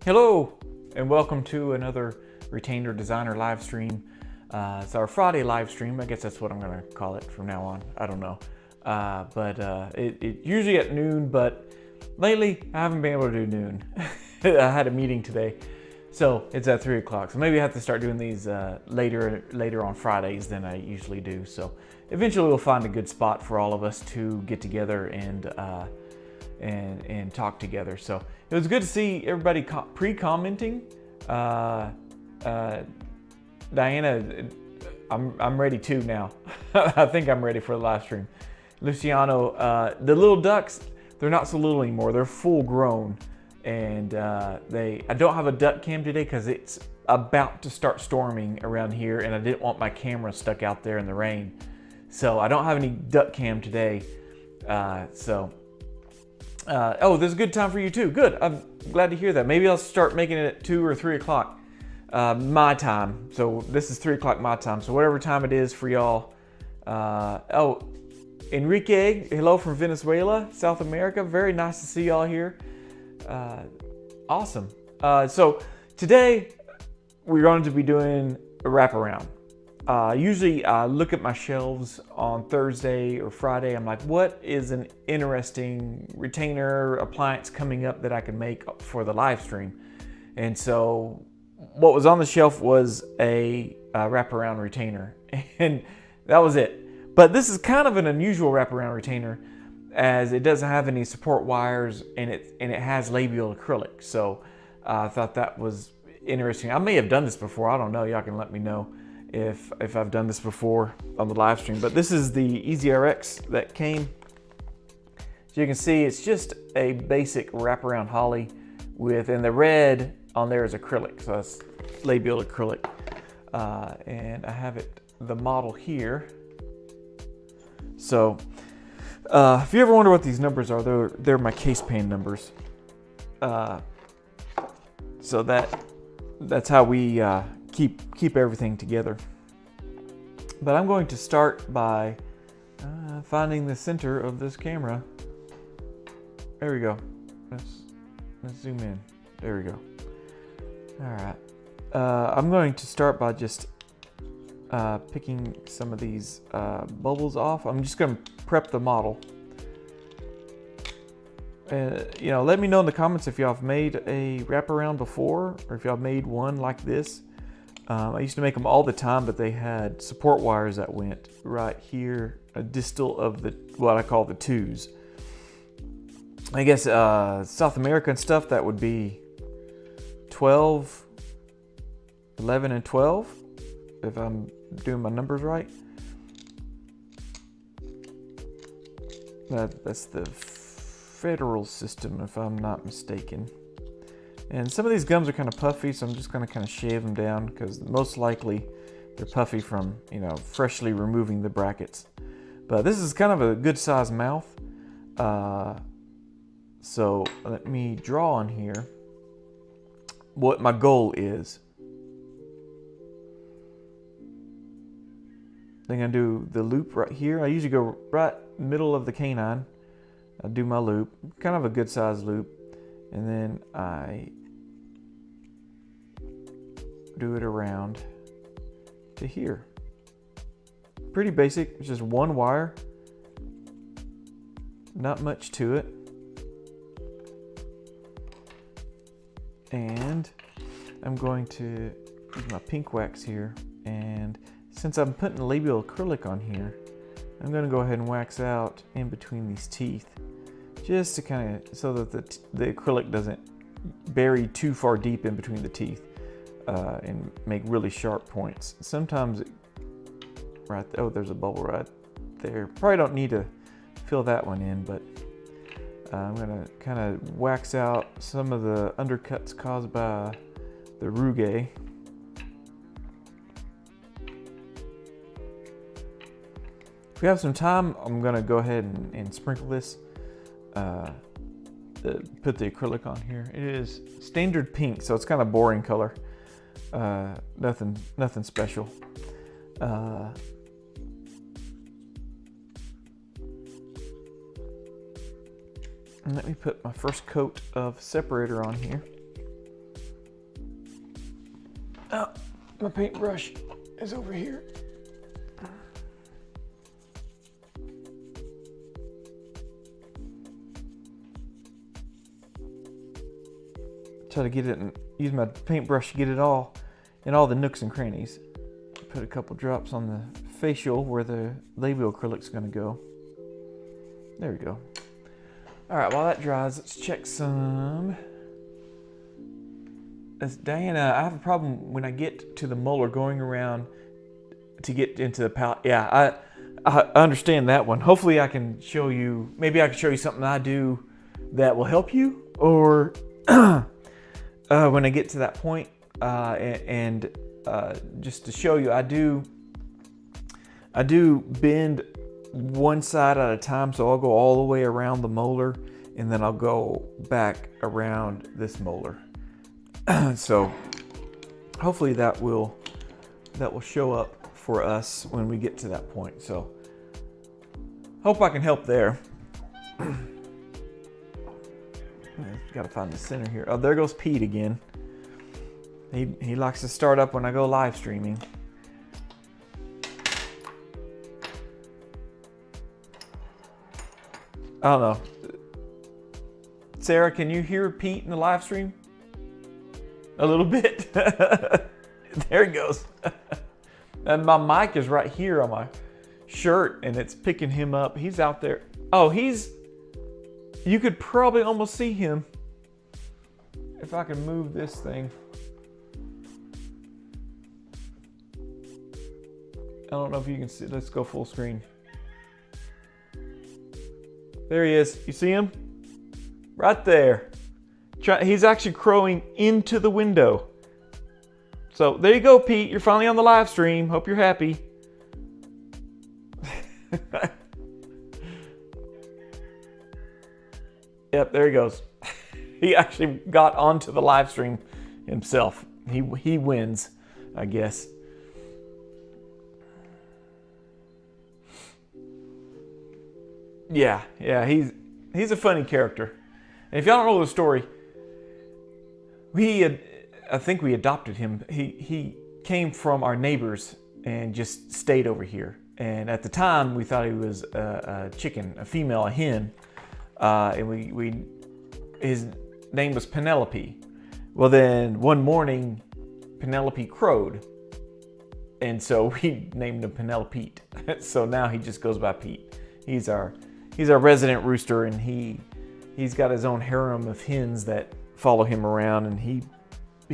Hello and welcome to another Retainer Designer live stream. It's our Friday live stream. I guess that's what I'm going to call it from now on. I don't know. It's usually at noon, but lately I haven't been able to do noon. I had a meeting today, so it's at 3 o'clock. So maybe I have to start doing these later on Fridays than I usually do. So eventually we'll find a good spot for all of us to get together and talk together. So it was good to see everybody pre-commenting. Diana, I'm ready too now. I think I'm ready for the live stream. Luciano, the little ducks, they're not so little anymore. They're full grown, and I don't have a duck cam today because it's about to start storming around here, and I didn't want my camera stuck out there in the rain. So I don't have any duck cam today. Oh, this is a good time for you too. Good. I'm glad to hear that. Maybe I'll start making it at 2 or 3 o'clock my time. So this is 3 o'clock my time. So whatever time it is for y'all. Oh, Enrique, hello from Venezuela, South America. Very nice to see y'all here. Awesome. So today we're going to be doing a wraparound. Usually I look at my shelves on Thursday or Friday. I'm like, what is an interesting retainer appliance coming up that I can make for the live stream? And so what was on the shelf was a wraparound retainer, and that was it. But this is kind of an unusual wraparound retainer, as it doesn't have any support wires, and it has labial acrylic. So I thought that was interesting. I may have done this before. I don't know. Y'all can let me know if I've done this before on the live stream. But this is the EasyRx that came. As you can see, it's just a basic wraparound Hawley and the red on there is acrylic, so that's labial acrylic. And I have the model here. So if you ever wonder what these numbers are, they're my case pan numbers. So that's how we keep everything together. But I'm going to start by finding the center of this camera. There we go. Let's zoom in. There we go. All right. I'm going to start by just picking some of these bubbles off. I'm just going to prep the model. Let me know in the comments if y'all have made a wraparound before, or if y'all made one like this. I used to make them all the time, but they had support wires that went right here, distal of what I call the twos. I guess South American stuff, that would be 12, 11, and 12, if I'm doing my numbers right. That's the federal system, if I'm not mistaken. And some of these gums are kind of puffy, so I'm just going to kind of shave them down, because most likely they're puffy from, freshly removing the brackets. But this is kind of a good size mouth. So let me draw on here what my goal is. Then I do the loop right here. I usually go right middle of the canine. I do my loop, kind of a good size loop. And then I do it around to here. Pretty basic, it's just one wire. Not much to it. And I'm going to use my pink wax here. And since I'm putting labial acrylic on here, I'm going to go ahead and wax out in between these teeth, just to kind of, so that the acrylic doesn't bury too far deep in between the teeth and make really sharp points. Sometimes, oh, there's a bubble right there. Probably don't need to fill that one in, but I'm gonna kind of wax out some of the undercuts caused by the rugae. If we have some time, I'm gonna go ahead and sprinkle this. Put the acrylic on here. It is standard pink, so it's kind of boring color. Nothing special. And let me put my first coat of separator on here. Oh, my paintbrush is over here. Try to get it and use my paintbrush to get it all in all the nooks and crannies. Put a couple drops on the facial where the labial acrylic's gonna go. There we go. All right, while that dries, let's check some. As Diana, I have a problem when I get to the molar going around to get into the palette. Yeah, I understand that one. Hopefully I can show you, maybe I can show you something I do that will help you, or when I get to that point, and just to show you, I do bend one side at a time, so I'll go all the way around the molar, and then I'll go back around this molar. So hopefully that will show up for us when we get to that point. So hope I can help there. Got to find the center here. Oh, there goes Pete again. He likes to start up when I go live streaming. I don't know. Sarah, can you hear Pete in the live stream? A little bit. There he goes. And my mic is right here on my shirt, and it's picking him up. He's out there. Oh, you could probably almost see him if I can move this thing. I don't know if you can see. Let's go full screen. There he is. You see him? Right there. He's actually crowing into the window. So there you go, Pete. You're finally on the live stream. Hope you're happy. Yep, there he goes. He actually got onto the live stream himself. He wins, I guess. Yeah, he's a funny character. And if y'all don't know the story, I think we adopted him. He came from our neighbors and just stayed over here. And at the time, we thought he was a chicken, a female, a hen. And his name was Penelope. Well, then one morning, Penelope crowed. And so we named him Penelope. So now he just goes by Pete. He's our resident rooster, and he's got his own harem of hens that follow him around, and he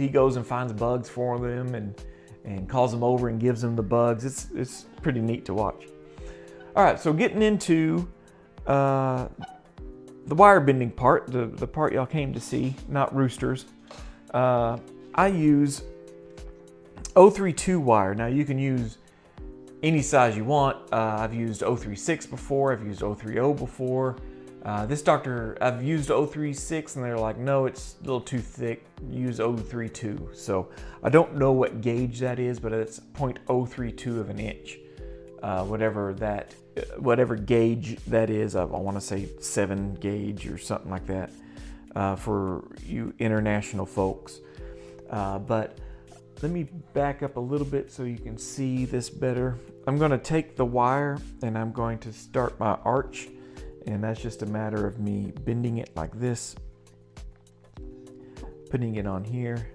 goes and finds bugs for them and calls them over and gives them the bugs. It's pretty neat to watch. All right, so getting into the wire bending part, the part y'all came to see, not roosters. I use 032 wire. Now you can use any size you want. I've used 036 before, I've used 030 before. I've used 036 and they're like, no, it's a little too thick, use 032. So I don't know what gauge that is, but it's 0.032 of an inch. Whatever gauge that is, I want to say 7 gauge or something like that, for you international folks. But let me back up a little bit so you can see this better. I'm going to take the wire and I'm going to start my arch, and that's just a matter of me bending it like this, putting it on here,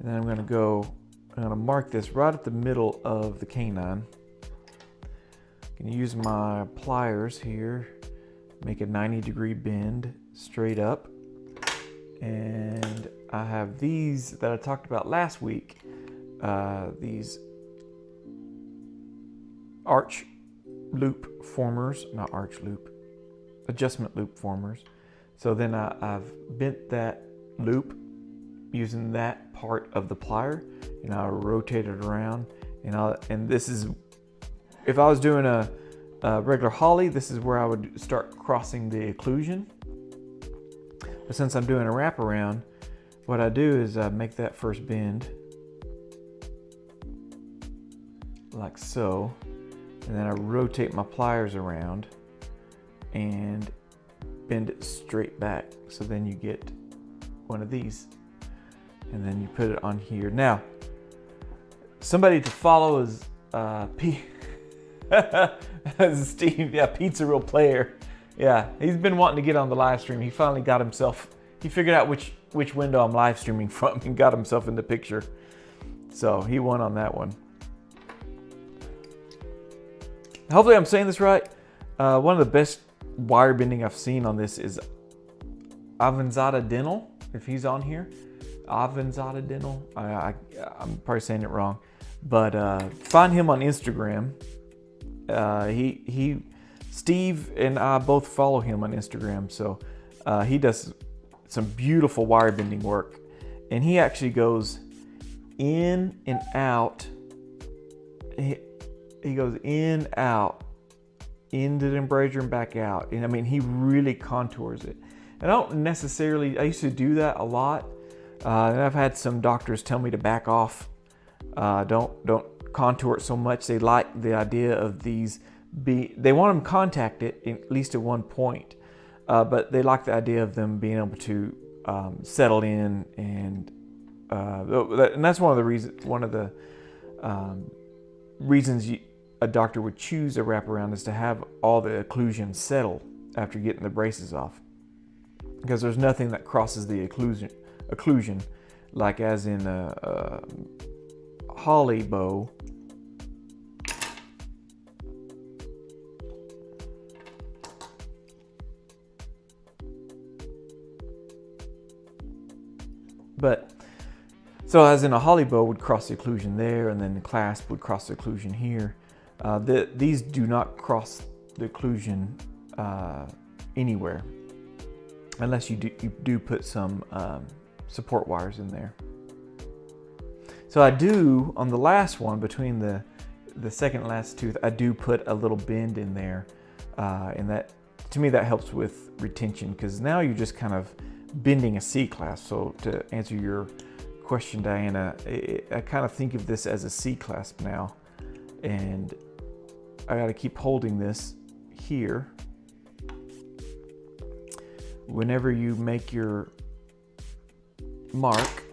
and then I'm going to mark this right at the middle of the canine. I'm going to use my pliers here, make a 90-degree bend straight up. And I have these that I talked about last week, these adjustment loop formers. So then I've bent that loop using that part of the plier, and I'll rotate it around. And this is, if I was doing a regular Hawley, this is where I would start crossing the occlusion. But since I'm doing a wraparound, what I do is I make that first bend, like so, and then I rotate my pliers around and bend it straight back. So then you get one of these. And then you put it on here. Now, somebody to follow is Steve. Yeah, Pete's a real player. Yeah, he's been wanting to get on the live stream. He finally got himself, he figured out which window I'm live streaming from and got himself in the picture. So he won on that one. Hopefully I'm saying this right. One of the best wire bending I've seen on this is Avanzada Dental, if he's on here. Avanzada Dental. I'm probably saying it wrong. But find him on Instagram. Steve and I both follow him on Instagram. So he does some beautiful wire bending work. And he actually goes in and out. He goes in, out, into the embrasure and back out. And I mean, he really contours it. And I used to do that a lot. And I've had some doctors tell me to back off. Don't contour it so much. They like the idea of these they want them contacted at least at one point. But they like the idea of them being able to settle in, and that's one of the reasons a doctor would choose a wraparound, is to have all the occlusion settle after getting the braces off, because there's nothing that crosses the occlusion like as in a Hawley bow. But so as in a Hawley bow would cross the occlusion there, and then the clasp would cross the occlusion here. These do not cross the occlusion anywhere, unless you do put some support wires in there. So I do, on the last one, between the second and last tooth, I do put a little bend in there, and that, to me, that helps with retention, because now you're just kind of bending a C-clasp. So to answer your question, Diana, I kind of think of this as a C-clasp now, and I got to keep holding this here. Whenever you make your mark,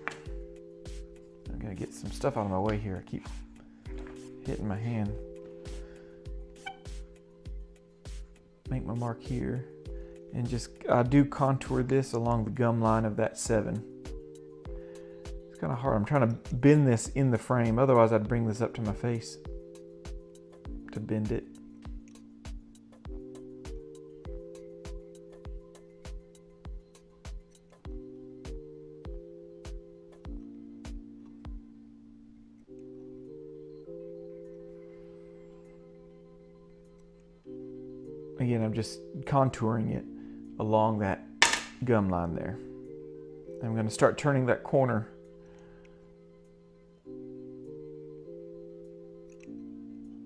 I'm gonna get some stuff out of my way here. I keep hitting my hand. Make my mark here, and just I do contour this along the gum line of that 7. It's kind of hard. I'm trying to bend this in the frame. Otherwise, I'd bring this up to my face to bend it. Again, I'm just contouring it along that gum line there. I'm going to start turning that corner.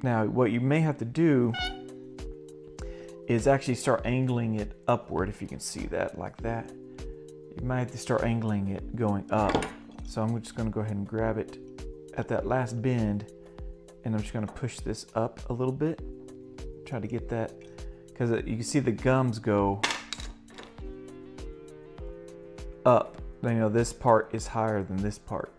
Now, what you may have to do is actually start angling it upward, if you can see that, like that. You might have to start angling it going up. So I'm just going to go ahead and grab it at that last bend, and I'm just going to push this up a little bit. Try to get that, because you can see the gums go up. You know, this part is higher than this part.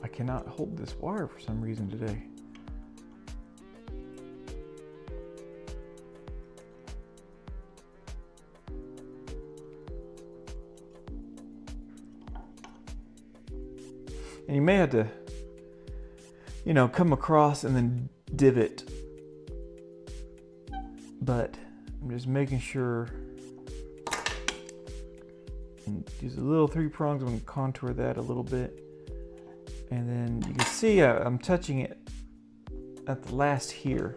I cannot hold this wire for some reason today. And you may have to, you know, come across and then divot. But I'm just making sure. And use the little 3 prongs. I'm going to contour that a little bit. And then you can see I'm touching it at the last here.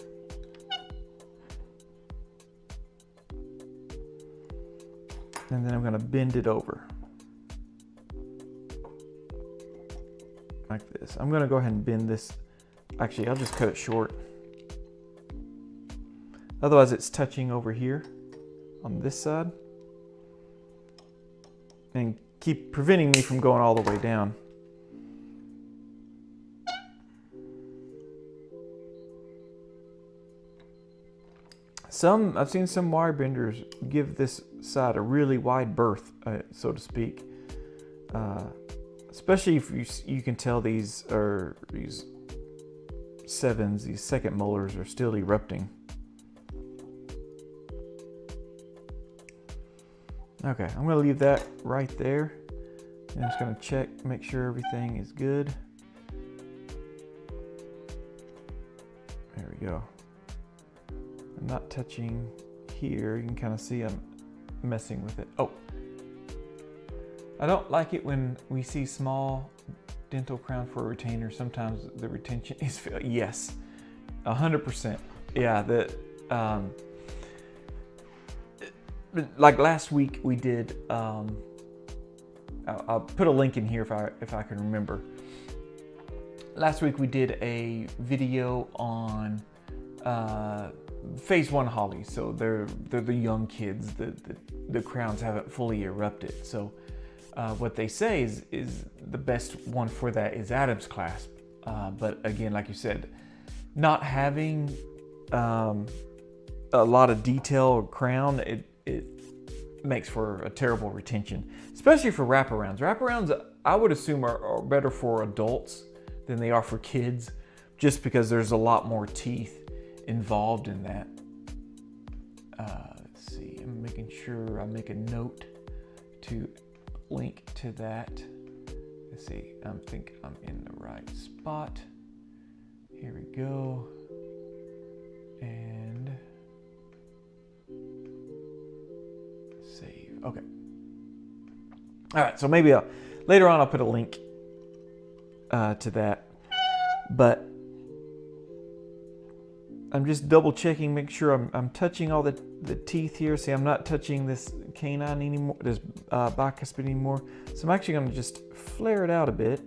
And then I'm going to bend it over. Like this. I'm going to go ahead and bend this. Actually, I'll just cut it short. Otherwise, it's touching over here on this side. and keep preventing me from going all the way down. I've seen some wire benders give this side a really wide berth, so to speak. Especially if you can tell these sevens, these second molars are still erupting. Okay, I'm gonna leave that right there. And I'm just gonna check, make sure everything is good. There we go. I'm not touching here. You can kind of see I'm messing with it. Oh, I don't like it when we see small dental crown for a retainer. Sometimes the retention is, yes, 100%. Yeah, like last week we did, I'll put a link in here if I can remember. Last week we did a video on phase 1 Hawleys. So they're the young kids. The crowns haven't fully erupted. So what they say is the best one for that is Adam's clasp. But again, like you said, not having a lot of detail or crown, it makes for a terrible retention, especially for wraparounds. Wraparounds, I would assume, are better for adults than they are for kids, just because there's a lot more teeth involved in that. Let's see, I'm making sure I make a note to link to that. Let's see, I think I'm in the right spot. Here we go. And save. Okay. All right, so maybe later on I'll put a link to that. But I'm just double checking, make sure I'm touching all the teeth here. See, I'm not touching this canine anymore, this bicuspid anymore. So I'm actually gonna just flare it out a bit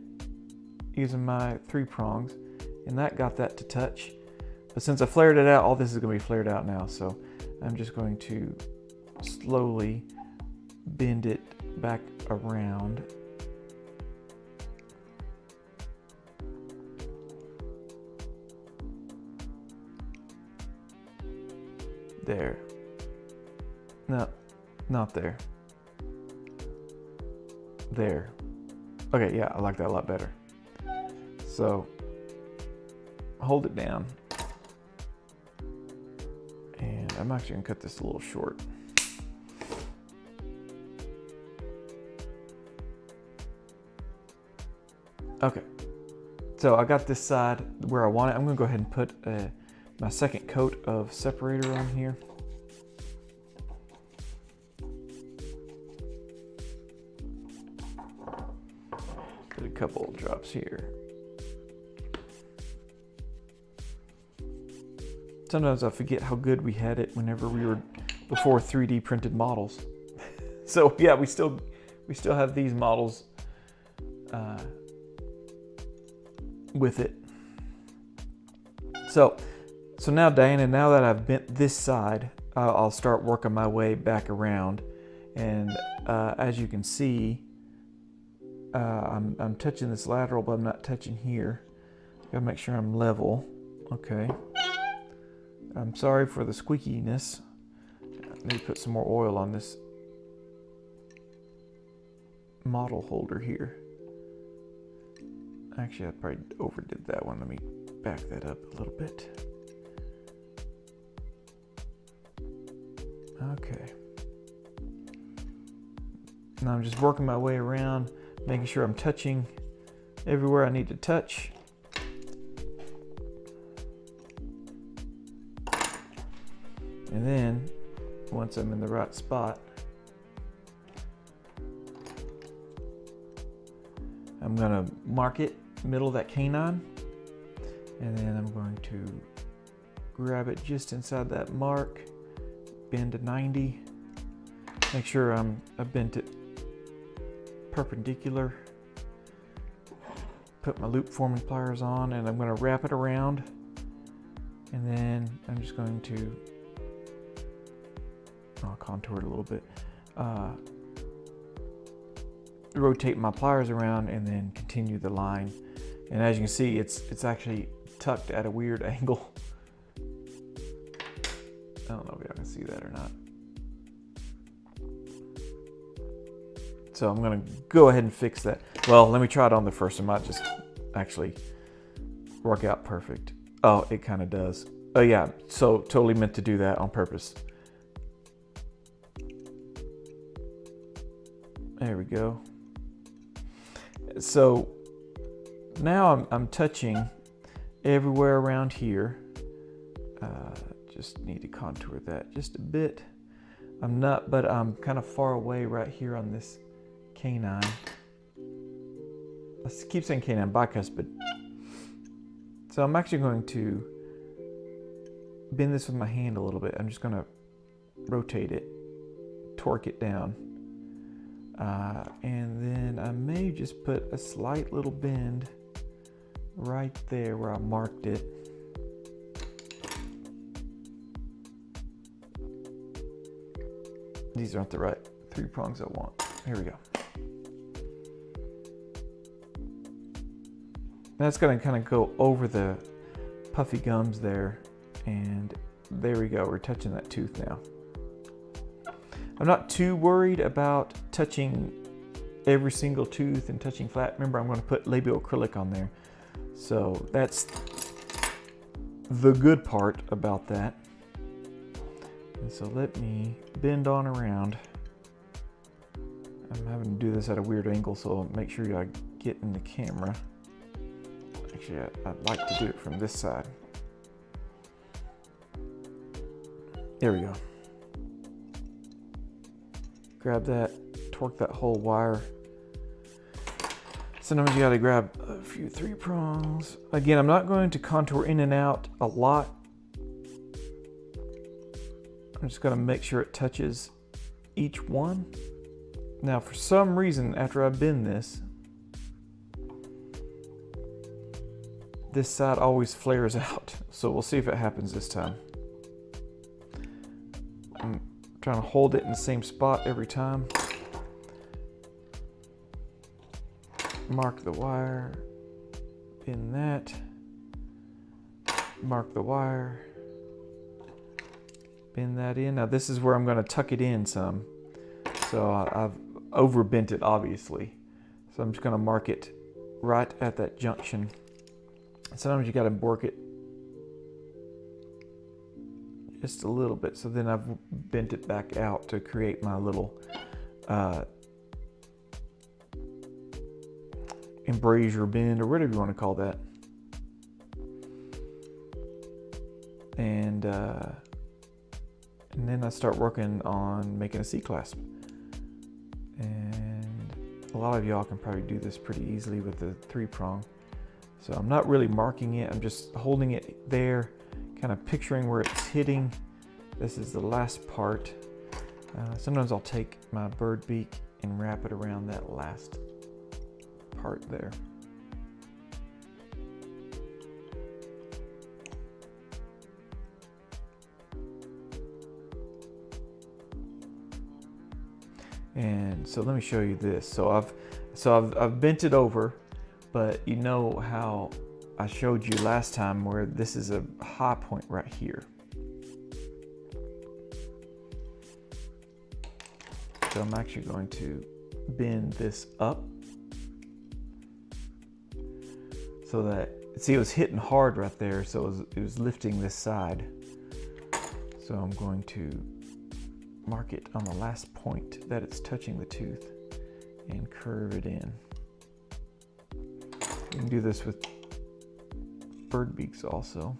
using my 3 prongs, and that got that to touch. But since I flared it out, all this is gonna be flared out now. So I'm just going to slowly bend it back around. There. No, not there. There. Okay, yeah, I like that a lot better. So, hold it down. And I'm actually gonna cut this a little short. Okay, so I got this side where I want it. I'm gonna go ahead and put my second coat of separator on here. Put a couple of drops here. Sometimes I forget how good we had it whenever we were before 3D printed models. So yeah, we still have these models with it. So now, Diana, now that I've bent this side, I'll start working my way back around. And as you can see, I'm touching this lateral, but I'm not touching here. Gotta make sure I'm level. Okay. I'm sorry for the squeakiness. Let me put some more oil on this model holder here. Actually, I probably overdid that one. Let me back that up a little bit. Okay. Now I'm just working my way around, making sure I'm touching everywhere I need to touch. And then, once I'm in the right spot, I'm gonna mark it, middle of that canine, and then I'm going to grab it just inside that mark, bend to 90, make sure I bent it perpendicular, put my loop forming pliers on, and I'm gonna wrap it around, and then I'm just going to, I'll contour it a little bit, rotate my pliers around and then continue the line. And as you can see, it's actually tucked at a weird angle. I don't know if y'all can see that or not. So I'm gonna go ahead and fix that. Well, let me try it on the first. It might just actually work out perfect. Oh, it kind of does. Oh yeah, so totally meant to do that on purpose. There we go. So now I'm touching everywhere around here. Just need to contour that just a bit. I'm not, but I'm kind of far away right here on this canine. I keep saying canine, bicuspid. So I'm actually going to bend this with my hand a little bit. I'm just going to rotate it, torque it down. And then I may just put a slight little bend right there where I marked it. These aren't the right 3 prongs I want. Here we go. That's going to kind of go over the puffy gums there. And there we go. We're touching that tooth now. I'm not too worried about touching every single tooth and touching flat. Remember, I'm going to put labial acrylic on there. So that's the good part about that. And so let me bend on around. I'm having to do this at a weird angle, so make sure I get in the camera. Actually, I'd like to do it from this side. There we go. Grab that, torque that whole wire. Sometimes you gotta grab a few 3 prongs. Again, I'm not going to contour in and out a lot. I'm just gonna make sure it touches each one. Now, for some reason, after I bend this side always flares out. So we'll see if it happens this time. I'm trying to hold it in the same spot every time. Mark the wire, bend that, mark the wire, bend that in. Now this is where I'm going to tuck it in some. So I've overbent it obviously. So I'm just going to mark it right at that junction. Sometimes you got to work it just a little bit. So then I've bent it back out to create my little embrasure bend, or whatever you want to call that. And then I start working on making a C-clasp. And a lot of y'all can probably do this pretty easily with the 3 prong. So I'm not really marking it, I'm just holding it there, kind of picturing where it's hitting. This is the last part. Sometimes I'll take my bird beak and wrap it around that last part there. And so let me show you this. So I've bent it over, but you know how I showed you last time where this is a high point right here. So I'm actually going to bend this up so that, see, it was hitting hard right there, so it was lifting this side. So I'm going to mark it on the last point that it's touching the tooth and curve it in. You can do this with bird beaks also.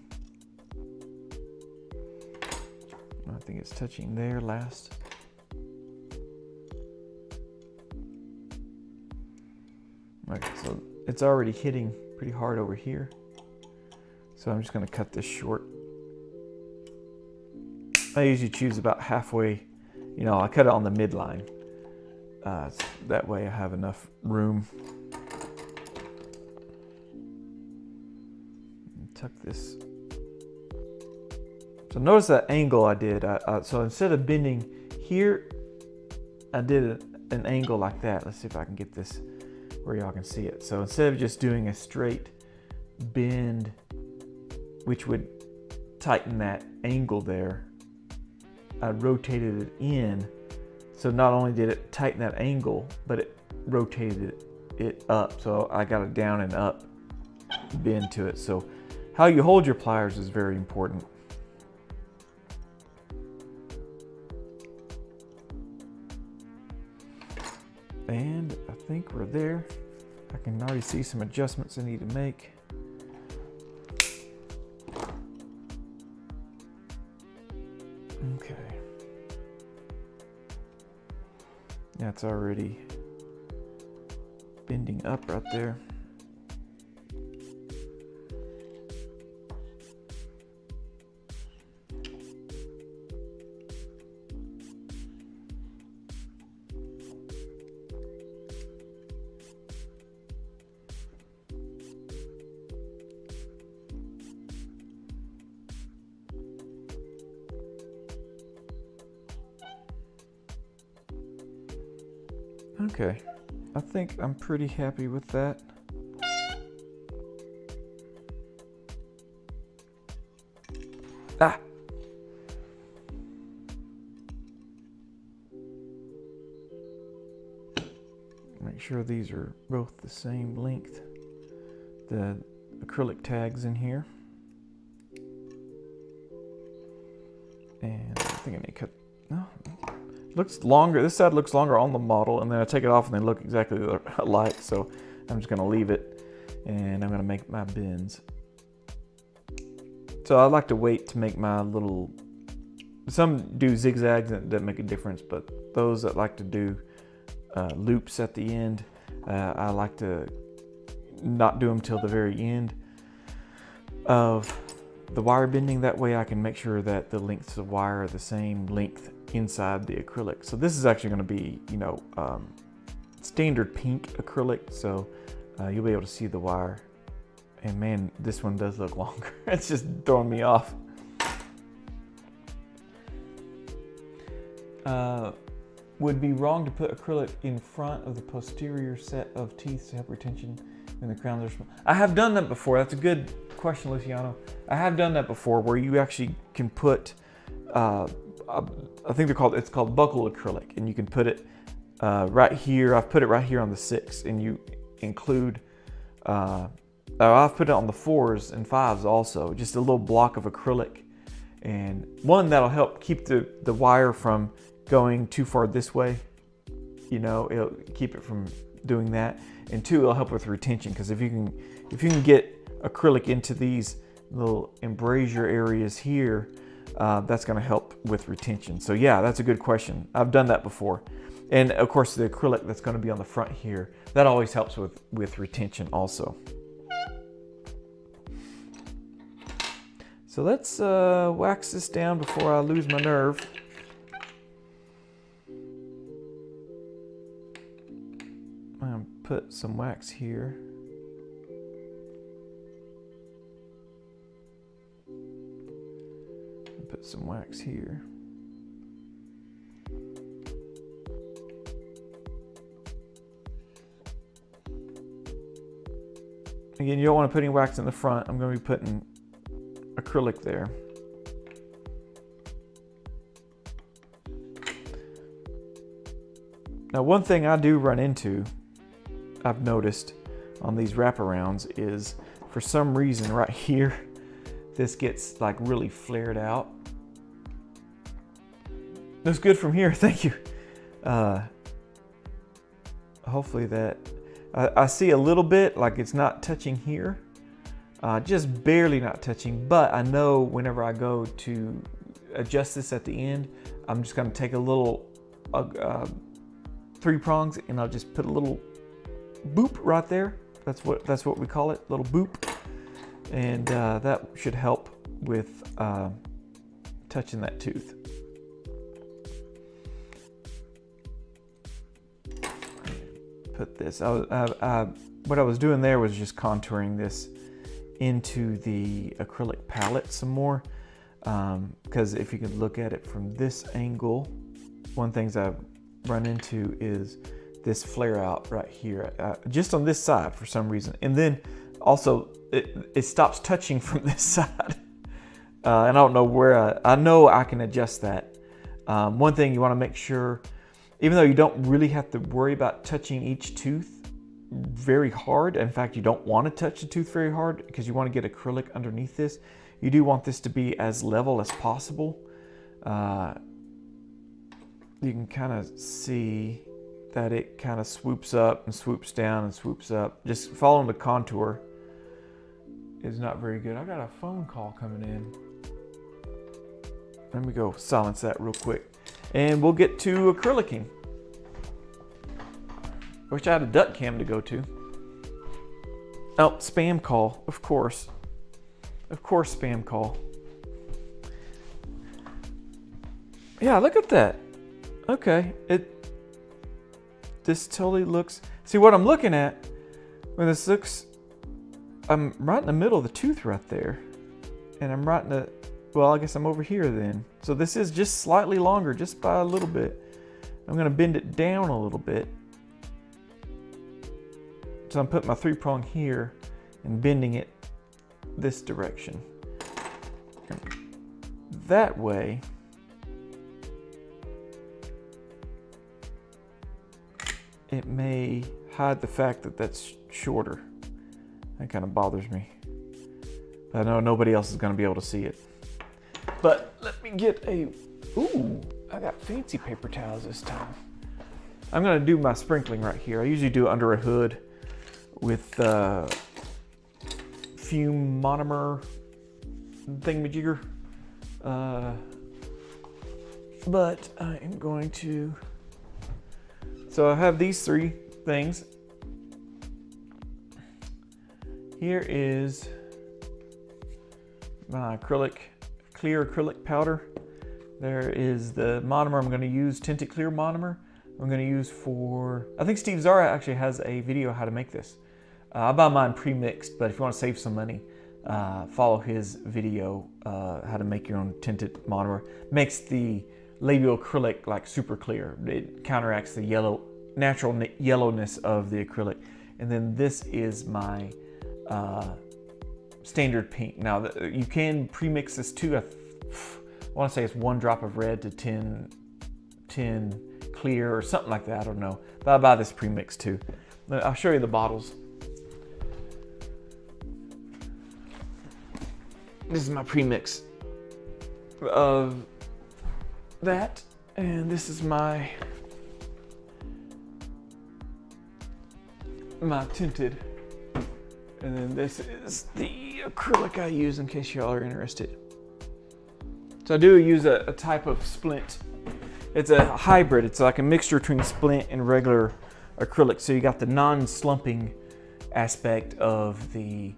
I think it's touching there last. Okay, so it's already hitting pretty hard over here. So I'm just going to cut this short. I usually choose about halfway, you know, I cut it on the midline. That way I have enough room. Tuck this. So notice that angle I did. So instead of bending here, I did an angle like that. Let's see if I can get this where y'all can see it. So instead of just doing a straight bend, which would tighten that angle there, I rotated it in. So not only did it tighten that angle, but it rotated it up. So I got a down and up bend to it. So how you hold your pliers is very important. And I think we're there. I can already see some adjustments I need to make. Okay. That's already bending up right there. Okay, I think I'm pretty happy with that. Ah! Make sure these are both the same length. The acrylic tags in here. And I think I need to cut, no. Looks longer, this side looks longer on the model, and then I take it off and they look exactly alike, so I'm just gonna leave it and I'm gonna make my bends. So I like to wait to make my little, some do zigzags and it doesn't make a difference, but those that like to do loops at the end, I like to not do them till the very end of the wire bending. That way I can make sure that the lengths of wire are the same length inside the acrylic. So this is actually going to be, you know, standard pink acrylic, so you'll be able to see the wire. And man, this one does look longer. It's just throwing me off. Would be wrong to put acrylic in front of the posterior set of teeth to help retention when the crowns are small. I have done that before. That's a good question, Luciano. I have done that before, where you actually can put I think it's called buckle acrylic, and you can put it right here. I've put it right here on the 6, and you include, I've put it on the 4s and 5s also, just a little block of acrylic. And one, that'll help keep the wire from going too far this way. You know, it'll keep it from doing that. And 2, it'll help with retention, because if you can get acrylic into these little embrasure areas here, that's going to help with retention. So yeah, that's a good question. I've done that before. And of course the acrylic that's going to be on the front here, that always helps with retention also. So let's wax this down before I lose my nerve. I'm going to put some wax here. Put some wax here. Again, you don't want to put any wax in the front. I'm going to be putting acrylic there. Now, one thing I do run into, I've noticed on these wraparounds, is for some reason right here, this gets like really flared out. Looks good from here, thank you. Hopefully that, I see a little bit like it's not touching here, just barely not touching, but I know whenever I go to adjust this at the end, I'm just gonna take a little 3 prongs and I'll just put a little boop right there. That's what we call it, little boop. And that should help with touching that tooth. Put this, what I was doing there was just contouring this into the acrylic palette some more, because if you can look at it from this angle, one thing run into is this flare out right here, just on this side for some reason. And then also it stops touching from this side. And I don't know where, I know I can adjust that. One thing you want to make sure, even though you don't really have to worry about touching each tooth very hard, in fact, you don't want to touch the tooth very hard because you want to get acrylic underneath this. You do want this to be as level as possible. You can kind of see that it kind of swoops up and swoops down and swoops up. Just following the contour is not very good. I got a phone call coming in. Let me go silence that real quick. And we'll get to acrylicing. Wish I had a duck cam to go to. Oh, spam call, of course. Of course, spam call. Yeah, look at that. Okay, this totally looks, see what I'm looking at, when this looks, I'm right in the middle of the tooth right there. And I'm right in the, well, I guess I'm over here then. So this is just slightly longer, just by a little bit. I'm gonna bend it down a little bit. So I'm putting my 3-prong here and bending it this direction. And that way, it may hide the fact that that's shorter. That kind of bothers me. But I know nobody else is going to be able to see it. But let me get a, ooh, I got fancy paper towels this time. I'm going to do my sprinkling right here. I usually do it under a hood with fume monomer thingamajigger. But I am going to, so I have these 3 things. Here is my clear acrylic powder. There is the monomer I'm going to use, tinted clear monomer. I'm going to use for, I think Steve Zara actually has a video how to make this. I buy mine pre-mixed, but if you want to save some money, follow his video how to make your own tinted monomer. Makes the Labial acrylic like super clear. It counteracts the natural yellowness of the acrylic. And then this is my standard pink. Now you can pre-mix this too. I want to say it's 1 drop of red to 10 clear or something like that. I don't know. But I buy this pre-mix too. I'll show you the bottles. This is my pre-mix of that, and this is my tinted, and then this is the acrylic I use in case y'all are interested. So I do use a type of splint. It's a hybrid. It's like a mixture between splint and regular acrylic. So you got the non-slumping aspect of the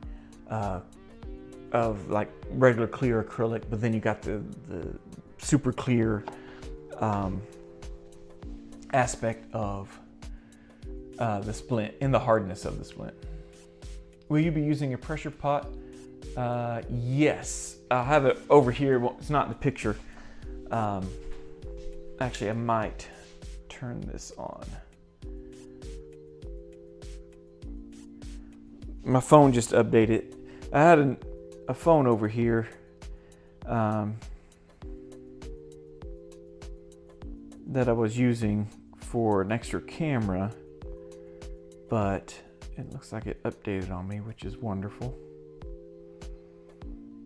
of like regular clear acrylic, but then you got the super clear aspect of the splint and the hardness of the splint. Will you be using a pressure pot? Yes, I'll have it over here. Well, it's not in the picture. Actually, I might turn this on. My phone just updated. I had a phone over here that I was using for an extra camera, but it looks like it updated on me, which is wonderful.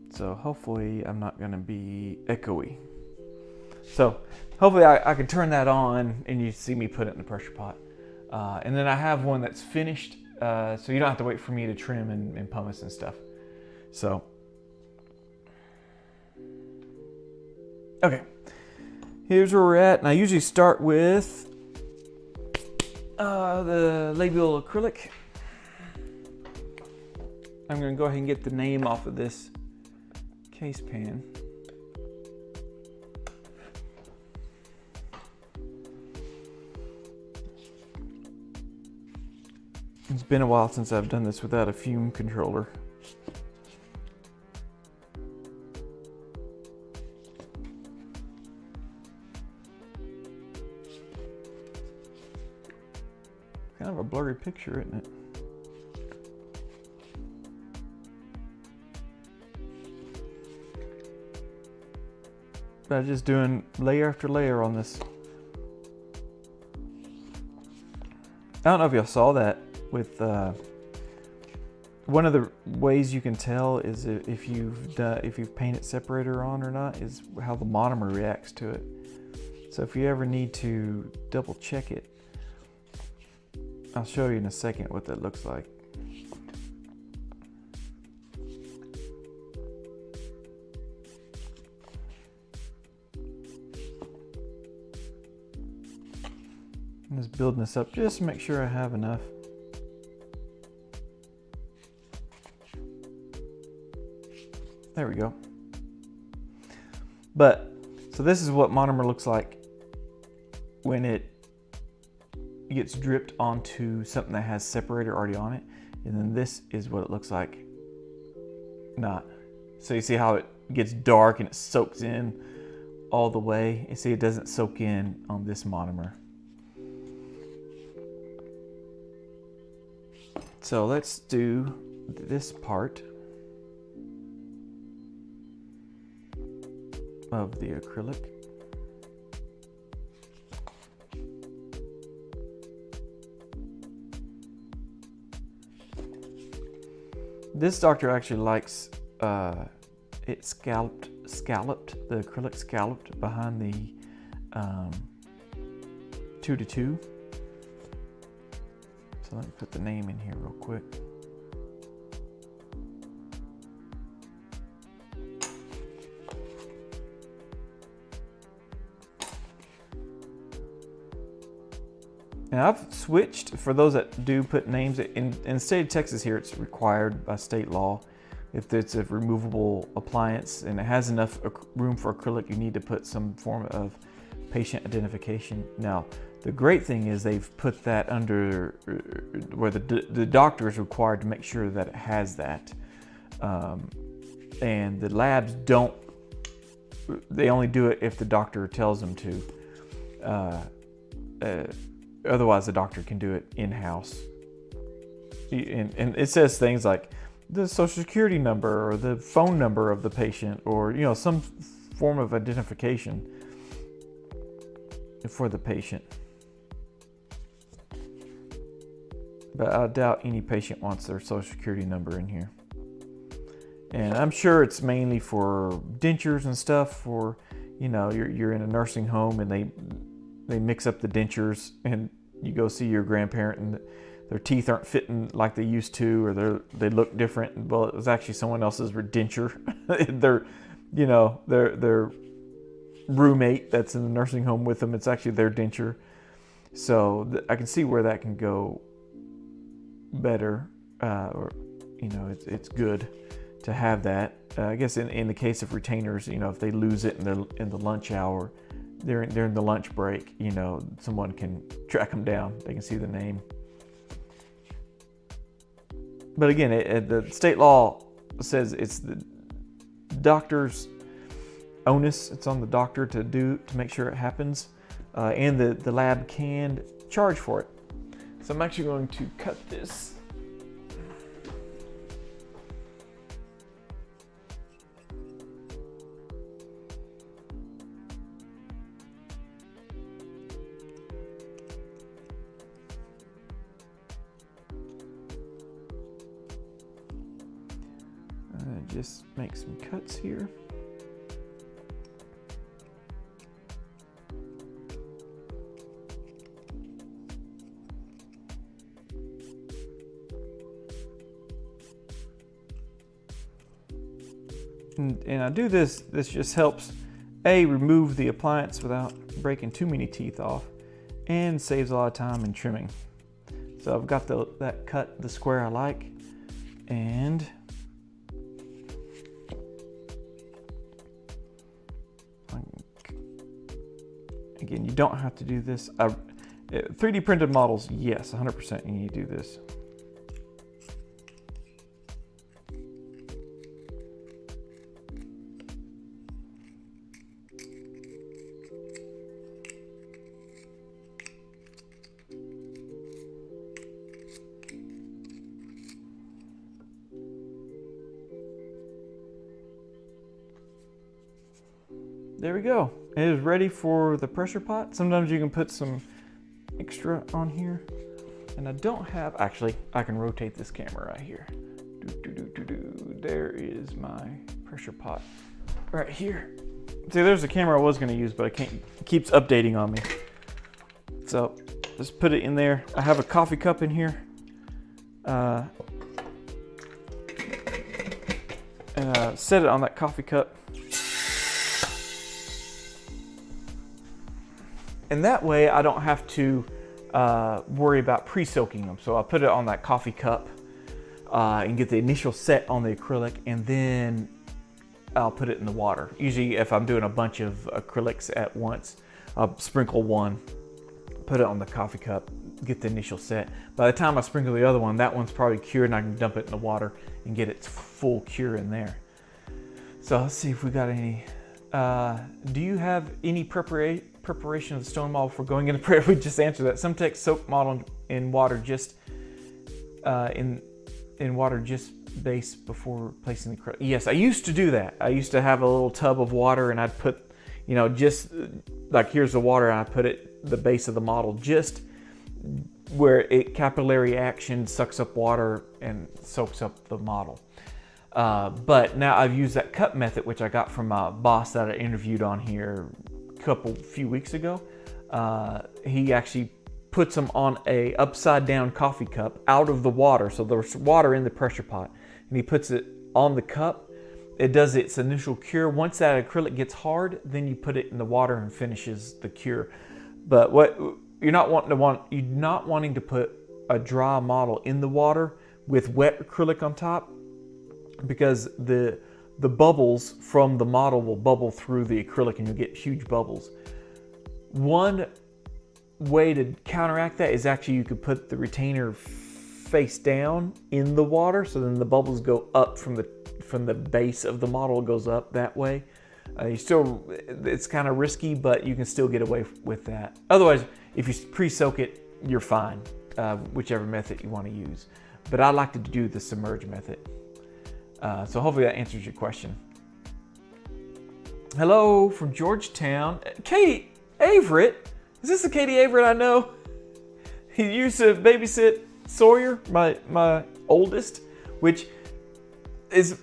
So hopefully I'm not going to be echoey. So hopefully I can turn that on and you see me put it in the pressure pot. And then I have one that's finished, so you don't have to wait for me to trim and pumice and stuff. So, okay, here's where we're at. And I usually start with the Labial acrylic. I'm going to go ahead and get the name off of this case pan. It's been a while since I've done this without a fume controller. of a blurry picture, isn't it? But just doing layer after layer on this. I don't know if y'all saw that with one of the ways you can tell is if you've painted separator on or not is how the monomer reacts to it. So if you ever need to double check it, I'll show you in a second what that looks like. I'm just building this up just to make sure I have enough. There we go. But, so this is what monomer looks like when it gets dripped onto something that has separator already on it. And then this is what it looks like not. So you see how it gets dark and it soaks in all the way. You see it doesn't soak in on this monomer. So let's do this part of the acrylic. This doctor actually likes it scalloped, the acrylic scalloped behind the 2:2. So let me put the name in here real quick. Now I've switched, for those that do put names, in the state of Texas here, it's required by state law. If it's a removable appliance and it has enough room for acrylic, you need to put some form of patient identification. Now, the great thing is they've put that under where the doctor is required to make sure that it has that. And the labs don't, they only do it if the doctor tells them to. Otherwise, the doctor can do it in-house. And it says things like the social security number or the phone number of the patient, or some form of identification for the patient. But I doubt any patient wants their social security number in here. And I'm sure it's mainly for dentures and stuff, for you're in a nursing home and they mix up the dentures and you go see your grandparent and their teeth aren't fitting like they used to, or they look different. Well, it was actually someone else's denture. their roommate that's in the nursing home with them, it's actually their denture. So I can see where that can go better, or it's good to have that. I guess in the case of retainers, if they lose it in the lunch hour, during the lunch break, someone can track them down. They can see the name. But again, the state law says it's the doctor's onus. It's on the doctor to make sure it happens, and the lab can charge for it. So I'm actually going to cut this. Just make some cuts here. And I do this just helps remove the appliance without breaking too many teeth off, and saves a lot of time in trimming. So I've got that cut the square I like, and again, you don't have to do this. 3D printed models, yes, 100% you need to do this. there we go. It is ready for the pressure pot. Sometimes you can put some extra on here. And I don't have, actually, I can rotate this camera right here. There is my pressure pot right here. See, there's a camera I was gonna use, but I can't, it keeps updating on me. So just put it in there. I have a coffee cup in here. Set it on that coffee cup. And that way I don't have to worry about pre-soaking them. So I'll put it on that coffee cup and get the initial set on the acrylic, and then I'll put it in the water. Usually if I'm doing a bunch of acrylics at once, I'll sprinkle one, put it on the coffee cup, get the initial set. By the time I sprinkle the other one, that one's probably cured and I can dump it in the water and get its full cure in there. So let's see if we got any. Do you have any preparation of the stone model before going into prayer? We just answered that. Some techs soak model in water just in water just base before placing the acrylic. Yes, I used to do that. I used to have a little tub of water and I'd put, you know, just like here's the water, and I put it the base of the model just where it capillary action sucks up water and soaks up the model. But now I've used that cup method, which I got from a boss that I interviewed on here a few weeks ago. He actually puts them on a upside down coffee cup out of the water. So there's water in the pressure pot, and he puts it on the cup. It does its initial cure. Once that acrylic gets hard, then you put it in the water and finishes the cure. But what you're not wanting to put a dry model in the water with wet acrylic on top, because the bubbles from the model will bubble through the acrylic and you'll get huge bubbles. One way to counteract that is actually you could put the retainer face down in the water, so then the bubbles go up from the base of the model, goes up that way. It's kind of risky, but you can still get away with that. Otherwise, if you pre-soak it, you're fine, whichever method you want to use. But I like to do the submerge method. So hopefully that answers your question. Hello from Georgetown. Katie Averett. Is this the Katie Averett I know? He used to babysit Sawyer, my oldest, which is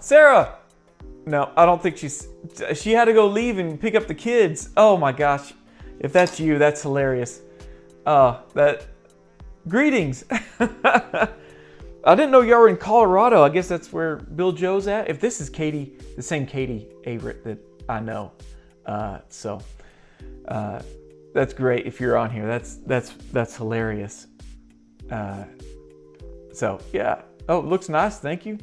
Sarah. No, I don't think she had to go leave and pick up the kids. Oh my gosh. If that's you, that's hilarious. Greetings. I didn't know y'all were in Colorado. I guess that's where Bill Joe's at. If this is Katie, the same Katie Averett that I know. That's great if you're on here. That's hilarious. So yeah. Oh, it looks nice. Thank you.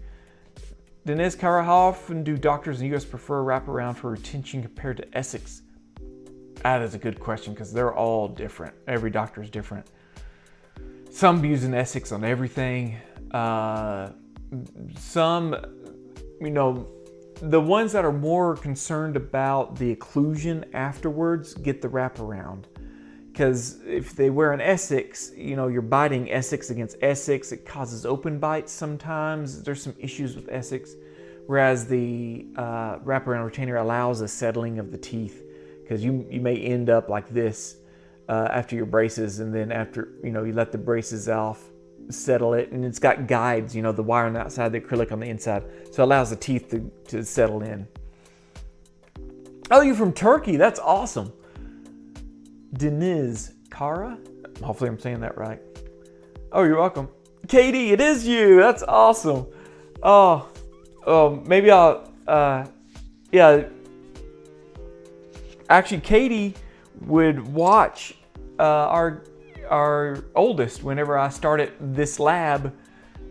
Denise Kara, how often do doctors in the U.S. prefer wraparound for retention compared to Essex? That is a good question because they're all different. Every doctor is different. Some using Essex on everything. Some, the ones that are more concerned about the occlusion afterwards get the wraparound. Because if they wear an Essex, you're biting Essex against Essex. It causes open bites sometimes. There's some issues with Essex. Whereas the wraparound retainer allows a settling of the teeth. Because you may end up like this after your braces, and then after you let the braces off, settle it, and it's got guides, the wire on the outside, the acrylic on the inside, so it allows the teeth to settle in. Oh, you're from Turkey. That's awesome. Deniz Kara? Hopefully I'm saying that right. Oh, you're welcome. Katie, it is you. That's awesome. Oh, maybe I'll, yeah. Actually, Katie would watch our oldest whenever I started this lab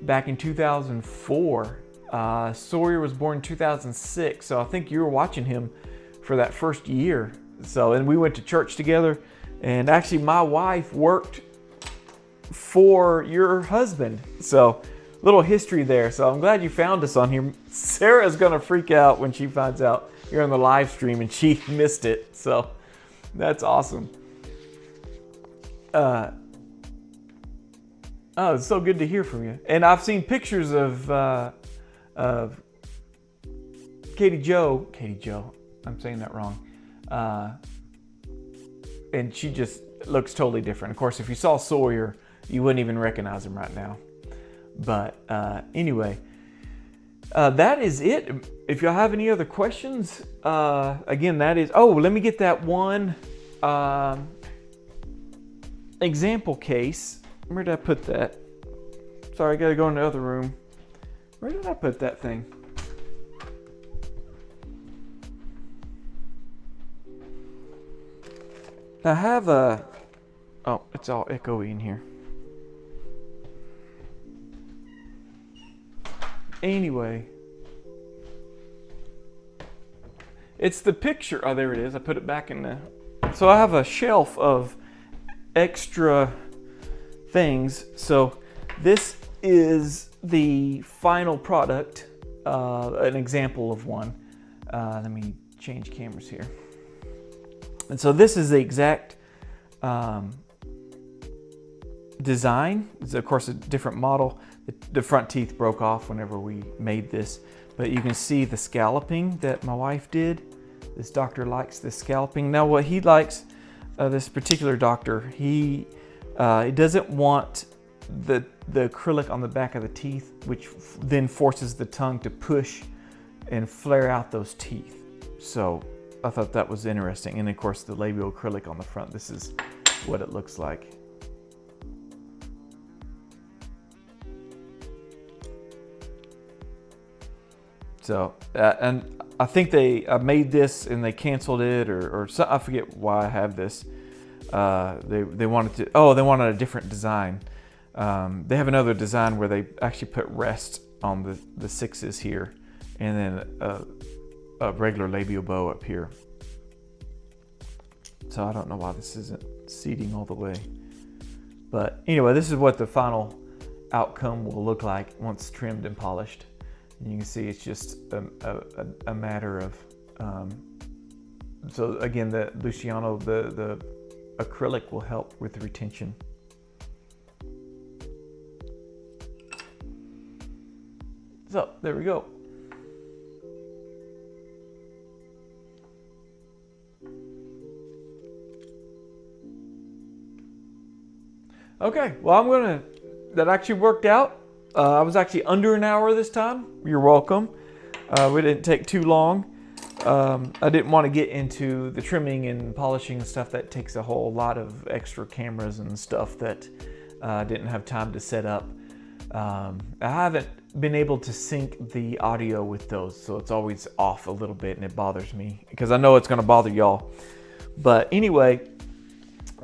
back in 2004. Sawyer was born in 2006, so I think you were watching him for that first year. So, and we went to church together, and actually my wife worked for your husband. So, little history there. So I'm glad you found us on here. Sarah's gonna freak out when she finds out you're on the live stream and she missed it. So that's awesome. Oh, it's so good to hear from you. And I've seen pictures of Katie Jo. I'm saying that wrong. And she just looks totally different. Of course, if you saw Sawyer, you wouldn't even recognize him right now. But anyway, that is it. If y'all have any other questions, again, that is, oh, let me get that one example case. Where did I put that? Sorry, I gotta go in the other room. Where did I put that thing? I have a, oh, it's all echoey in here. Anyway, it's the picture. Oh, there it is. I put it back in the, so I have a shelf of extra things. So this is the final product, an example of one. Let me change cameras here. And so this is the exact design. It's of course a different model. The front teeth broke off whenever we made this, but you can see the scalloping that my wife did. This doctor likes this scalloping. Now what he likes, this particular doctor, he doesn't want the acrylic on the back of the teeth, which then forces the tongue to push and flare out those teeth. So I thought that was interesting. And of course the labial acrylic on the front, this is what it looks like. So, and I think they made this and they canceled it or so, I forget why I have this. They wanted to, oh, they wanted a different design. They have another design where they actually put rest on the sixes here and then a regular labial bow up here. So I don't know why this isn't seating all the way. But anyway, this is what the final outcome will look like once trimmed and polished. And you can see it's just a matter of, so again, the Luciano, the acrylic will help with the retention. So there we go. Okay, well that actually worked out. I was actually under an hour this time. You're welcome. We didn't take too long. I didn't want to get into the trimming and polishing and stuff. That takes a whole lot of extra cameras and stuff that I didn't have time to set up. I haven't been able to sync the audio with those, so it's always off a little bit and it bothers me because I know it's going to bother y'all. But anyway,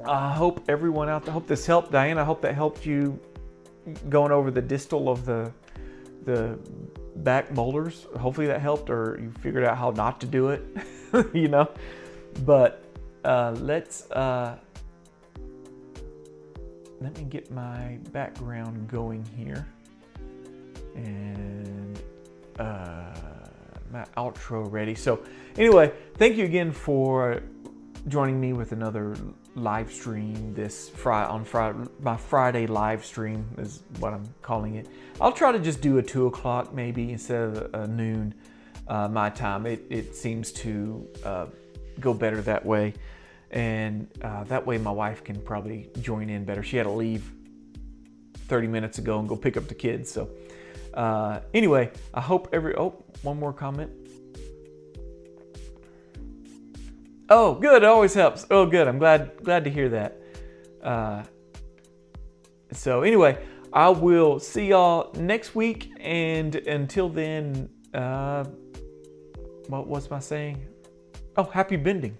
I hope everyone out there, I hope this helped. Diane, I hope that helped you going over the distal of the back molars. Hopefully that helped, or you figured out how not to do it, you know. But let's let me get my background going here and my outro ready. So anyway, thank you again for joining me with another live stream this my Friday live stream is what I'm calling it. I'll try to just do a 2 o'clock maybe instead of noon my time. It seems to go better that way, and that way my wife can probably join in better. She had to leave 30 minutes ago and go pick up the kids. So anyway, I hope one more comment. Oh, good. It always helps. Oh, good. I'm glad to hear that. So anyway, I will see y'all next week. And until then, what was my saying? Oh, happy bending.